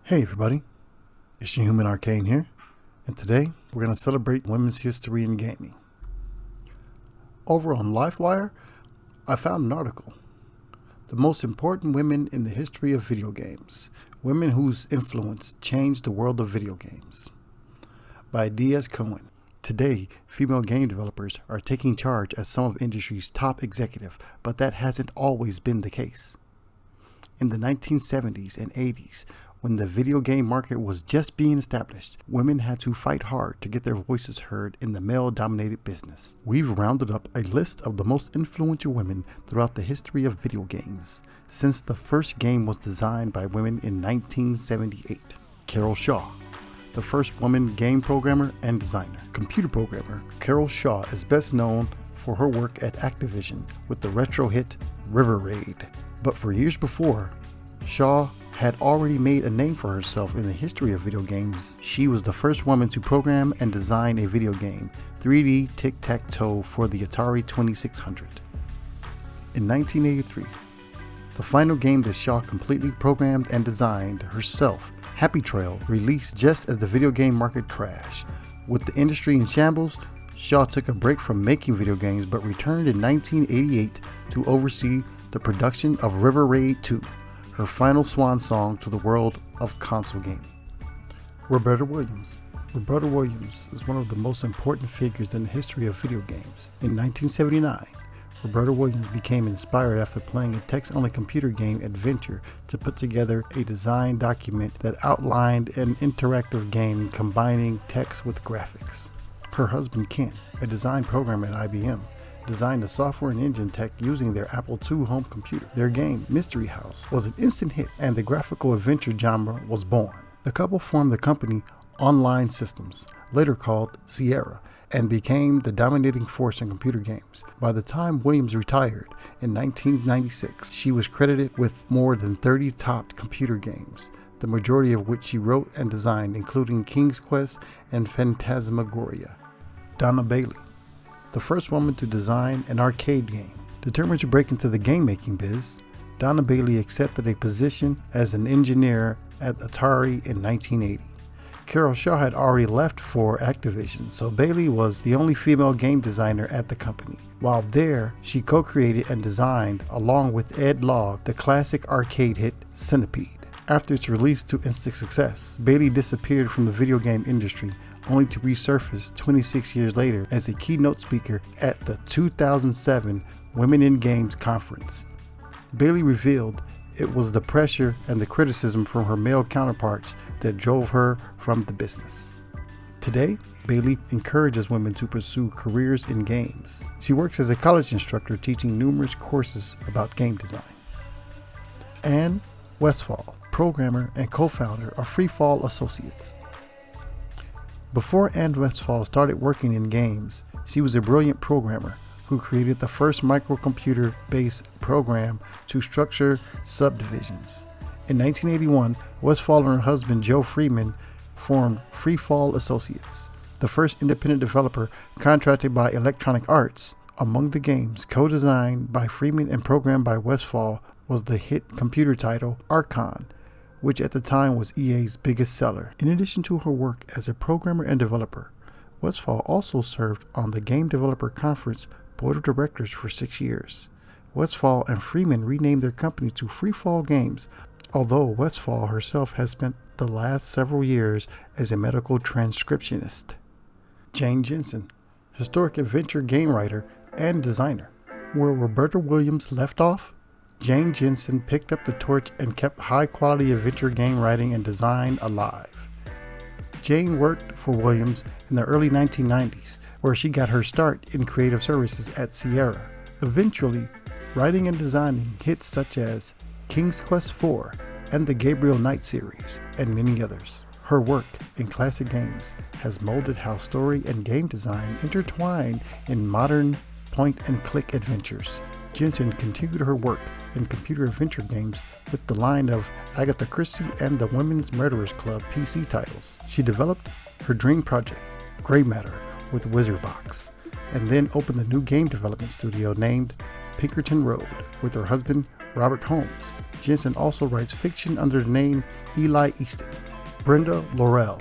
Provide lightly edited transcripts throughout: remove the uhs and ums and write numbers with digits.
Hey everybody, it's your human Arkane here, and today we're going to celebrate women's history in gaming. Over on LifeWire, I found an article, The Most Important Women in the History of Video Games, Women Whose Influence Changed the World of Video Games, by D.S. Cohen. Today, female game developers are taking charge as some of industry's top executive, but that hasn't always been the case. In the 1970s and 80s, when the video game market was just being established, women had to fight hard to get their voices heard in the male-dominated business. We've rounded up a list of the most influential women throughout the history of video games, since the first game was designed by women in 1978. Carol Shaw, the first woman game programmer and designer. Computer programmer Carol Shaw is best known for her work at Activision with the retro hit River Raid. But for years before, Shaw had already made a name for herself in the history of video games. She was the first woman to program and design a video game, 3D tic-tac-toe, for the Atari 2600. In 1983, the final game that Shaw completely programmed and designed herself, Happy Trail, released just as the video game market crashed. With the industry in shambles, Shaw took a break from making video games but returned in 1988 to oversee the production of River Raid 2, her final swan song to the world of console gaming. Roberta Williams. Roberta Williams is one of the most important figures in the history of video games. In 1979, Roberta Williams became inspired after playing a text-only computer game Adventure to put together a design document that outlined an interactive game combining text with graphics. Her husband Ken, a design programmer at IBM, designed the software and engine tech using their Apple II home computer. Their game, Mystery House, was an instant hit, and the graphical adventure genre was born. The couple formed the company Online Systems, later called Sierra, and became the dominating force in computer games. By the time Williams retired in 1996, she was credited with more than 30 top computer games, the majority of which she wrote and designed, including King's Quest and Phantasmagoria. Dona Bailey, the first woman to design an arcade game. Determined to break into the game-making biz, Dona Bailey accepted a position as an engineer at Atari in 1980. Carol Shaw had already left for Activision, so Bailey was the only female game designer at the company. While there, she co-created and designed, along with Ed Logg, the classic arcade hit Centipede. After its release to instant success, Bailey disappeared from the video game industry, only to resurface 26 years later as a keynote speaker at the 2007 Women in Games conference. Bailey revealed it was the pressure and the criticism from her male counterparts that drove her from the business. Today, Bailey encourages women to pursue careers in games. She works as a college instructor teaching numerous courses about game design. And Westfall, programmer and co-founder of Freefall Associates. Before Ann Westfall started working in games, she was a brilliant programmer who created the first microcomputer-based program to structure subdivisions. In 1981, Westfall and her husband Joe Freeman formed Freefall Associates, the first independent developer contracted by Electronic Arts. Among the games co-designed by Freeman and programmed by Westfall was the hit computer title Arkane, which at the time was EA's biggest seller. In addition to her work as a programmer and developer, Westfall also served on the Game Developer Conference Board of Directors for 6 years. Westfall and Freeman renamed their company to Freefall Games, although Westfall herself has spent the last several years as a medical transcriptionist. Jane Jensen, historic adventure game writer and designer. Where Roberta Williams left off, Jane Jensen picked up the torch and kept high-quality adventure game writing and design alive. Jane worked for Williams in the early 1990s, where she got her start in creative services at Sierra, eventually writing and designing hits such as King's Quest IV and the Gabriel Knight series, and many others. Her work in classic games has molded how story and game design intertwine in modern point-and-click adventures. Jensen continued her work in computer adventure games with the line of Agatha Christie and the Women's Murderers Club PC titles. She developed her dream project, Grey Matter, with Wizardbox, and then opened a new game development studio named Pinkerton Road with her husband Robert Holmes. Jensen also writes fiction under the name Eli Easton. Brenda Laurel,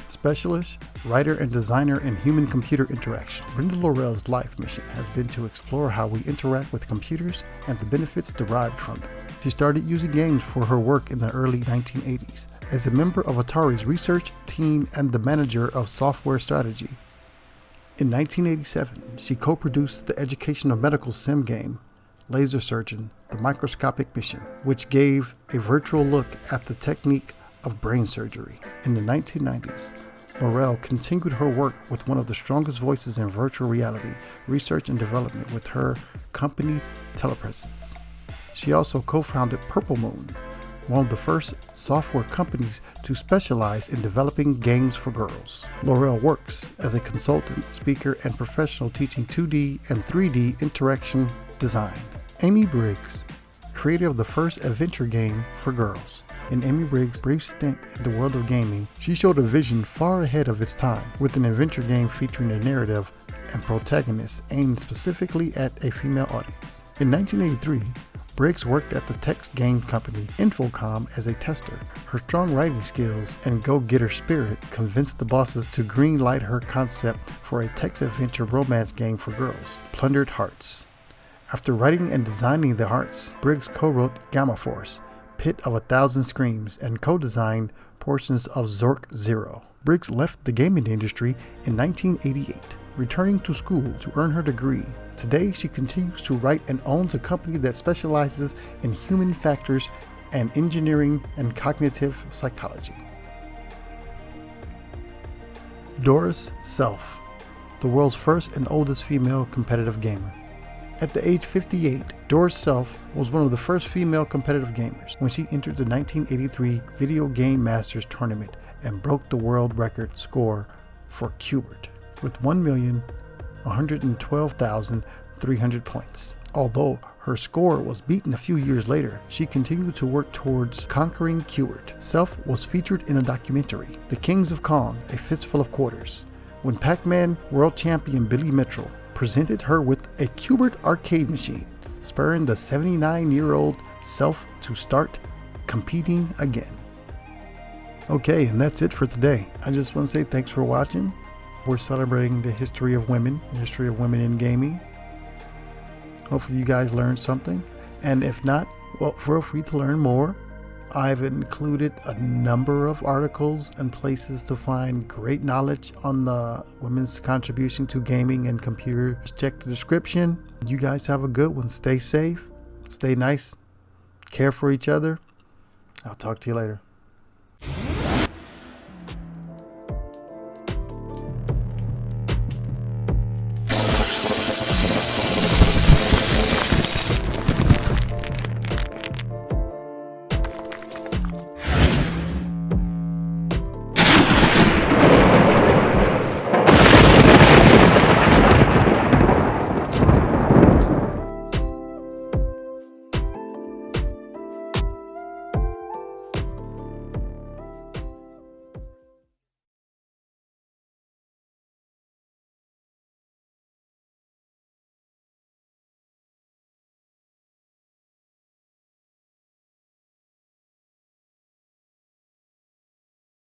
specialist, writer, and designer in human-computer interaction. Brenda Laurel's life mission has been to explore how we interact with computers and the benefits derived from them. She started using games for her work in the early 1980s as a member of Atari's research team and the manager of software strategy. In 1987, she co-produced the educational medical sim game, Laser Surgeon: The Microscopic Mission, which gave a virtual look at the technique of brain surgery. In the 1990s, Laurel continued her work with one of the strongest voices in virtual reality research and development with her company Telepresence. She also co-founded Purple Moon, one of the first software companies to specialize in developing games for girls. Laurel works as a consultant, speaker, and professional teaching 2D and 3D interaction design. Amy Briggs, creator of the first adventure game for girls. In Amy Briggs' brief stint in the world of gaming, she showed a vision far ahead of its time, with an adventure game featuring a narrative and protagonist aimed specifically at a female audience. In 1983, Briggs worked at the text game company Infocom as a tester. Her strong writing skills and go-getter spirit convinced the bosses to green-light her concept for a text-adventure romance game for girls, Plundered Hearts. After writing and designing the hearts, Briggs co-wrote Gamma Force, Pit of a Thousand Screams, and co-designed portions of Zork Zero. Briggs left the gaming industry in 1988, returning to school to earn her degree. Today, she continues to write and owns a company that specializes in human factors and engineering and cognitive psychology. Doris Self, the world's first and oldest female competitive gamer. At the age 58, Doris Self was one of the first female competitive gamers when she entered the 1983 Video Game Masters Tournament and broke the world record score for Qbert with 1,112,300 points. Although her score was beaten a few years later, she continued to work towards conquering Qbert. Self was featured in a documentary, The Kings of Kong, A Fistful of Quarters, when Pac-Man world champion Billy Mitchell presented her with a Qbert arcade machine, spurring the 79-year-old Self to start competing again. Okay, and that's it for today. I just want to say thanks for watching. We're celebrating the history of women, in gaming. Hopefully you guys learned something. And if not, well, feel free to learn more. I've included a number of articles and places to find great knowledge on the women's contribution to gaming and computers. Check the description. You guys have a good one. Stay safe, stay nice, care for each other. I'll talk to you later.